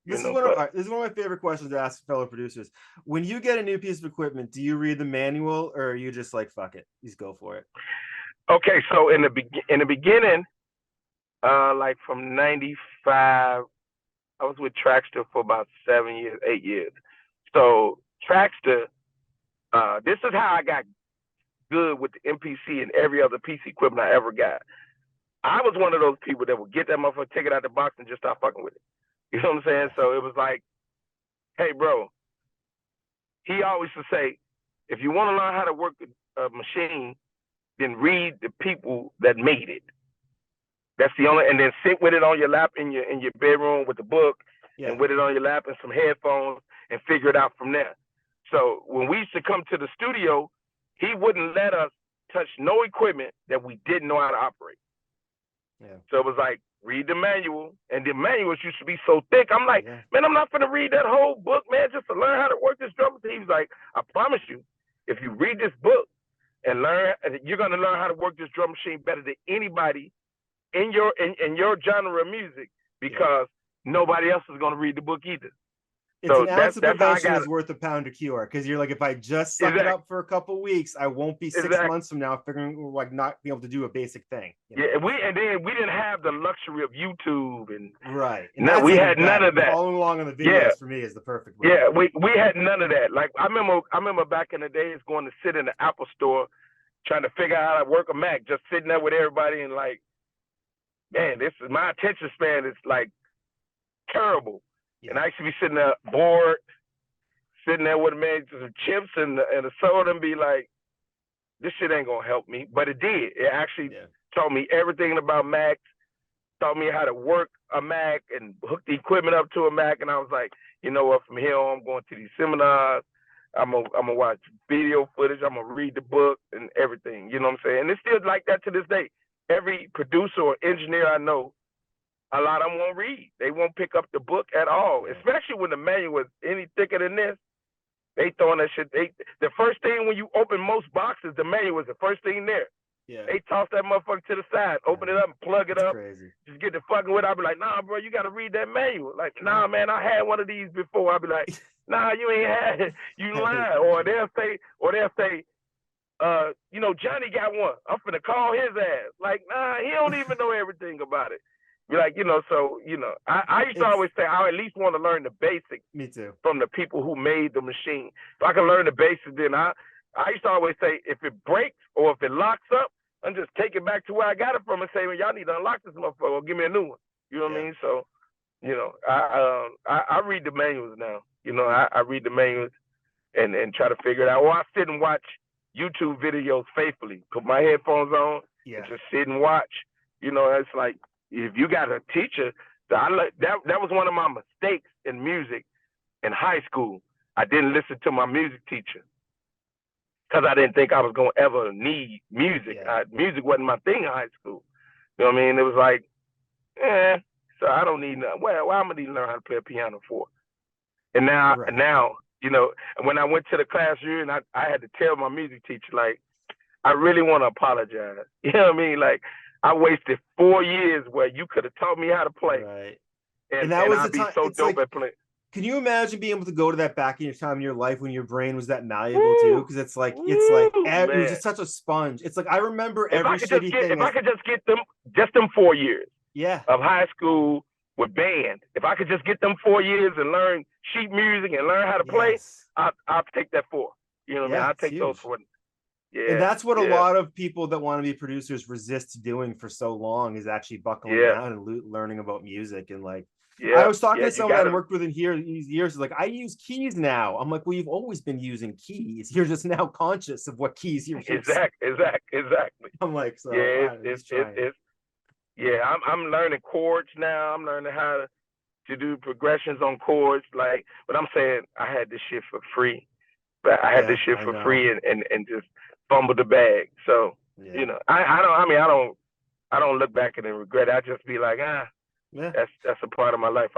This is But one of my favorite questions to ask fellow producers. When you get a new piece of equipment, do you read the manual or are you just like fuck it, just go for it? okay, so in the beginning, like from '95, I was with Traxter for about 7 years, 8 years. So Traxter, this is how I got good with the MPC and every other piece of equipment I ever got. I was one of those people that would get that motherfucker, take it out the box, and just start fucking with it. You know what I'm saying? So it was like, hey, bro. He always would say, if you want to learn how to work a machine, then read the people that made it. That's the only, and then sit with it on your lap in your bedroom with the book, and with it on your lap and some headphones, and figure it out from there. So when we used to come to the studio, he wouldn't let us touch no equipment that we didn't know how to operate. Yeah. So it was like, read the manual, and the manuals used to be so thick. I'm like, man, I'm not gonna read that whole book, man, just to learn how to work this drum machine. He was like, I promise you, if you read this book and learn, you're gonna learn how to work this drum machine better than anybody in your genre of music, because nobody else is gonna read the book either. It's So an ounce of prevention is worth a pound of cure, because you're like, if I just suck it up for a couple weeks, I won't be 6 months from now figuring like not being able to do a basic thing. You know? Yeah, and then we didn't have the luxury of YouTube and and we had none of that. Following along on the videos for me is the perfect way. Yeah, we had none of that. Like I remember back in the days going to sit in the Apple store trying to figure out how to work a Mac, just sitting there with everybody and like, man, this is my attention span is like terrible. And I used to be sitting there bored, sitting there with man some chips and a soda and be like, this shit ain't gonna help me. But it did. It actually taught me everything about Macs, taught me how to work a Mac and hook the equipment up to a Mac. And I was like, you know what, from here on I'm going to these seminars. I'm gonna watch video footage, I'm gonna read the book and everything. You know what I'm saying? And it's still like that to this day. Every producer or engineer I know, a lot of them won't read. They won't pick up the book at all, especially when the manual is any thicker than this. They throwing that shit. The first thing when you open most boxes, the manual is the first thing there. Yeah. They toss that motherfucker to the side, open it up, and plug it up. Crazy. Just get the fucking with it. I'll be like, nah, bro, you got to read that manual. Like, nah, man, I had one of these before. I'll be like, nah, you ain't had it. You lying. Or they'll say, you know, Johnny got one. I'm finna call his ass. Like, nah, he don't even know everything about it. Be like, you know, so, you know, I used to always say I at least want to learn the basics. Me too. From the people who made the machine. If I can learn the basics, then I used to always say, if it breaks or if it locks up, I'm just take it back to where I got it from and say, well, y'all need to unlock this motherfucker or give me a new one. You know what I mean? So, you know, I read the manuals now. You know, I read the manuals and try to figure it out. Or I sit and watch YouTube videos faithfully. Put my headphones on and just sit and watch. You know, it's like, if you got a teacher, that was one of my mistakes in music in high school. I didn't listen to my music teacher because I didn't think I was going to ever need music. Music wasn't my thing in high school. You know what I mean? It was like, so I don't need nothing. Well, I'm going to need to learn how to play a piano for. And now, you know, when I went to the classroom, I had to tell my music teacher, like, I really want to apologize. You know what I mean? Like, I wasted 4 years where you could have taught me how to play. Right. And that was I'd be so dope at playing. Can you imagine being able to go to that back in your time in your life when your brain was that malleable too? Because it was just such a sponge. It's like I remember every shitty thing. If I could just get them 4 years of high school with band, if I could just get them 4 years and learn sheet music and learn how to play, I'll take that 4. You know what I mean? I'll take those 4. Yeah, and that's what a lot of people that want to be producers resist doing for so long, is actually buckling down and learning about music. And like, I was talking to someone I worked with in here these years, like, I use keys now. I'm like, well, you've always been using keys. You're just now conscious of what keys you're using. Exactly. I'm like, so I'm learning chords now. I'm learning how to do progressions on chords. Like, but I'm saying I had this shit for free. But I had this shit for free and just fumbled the bag. So you know, I don't look back and regret it. I just be like, that's a part of my life.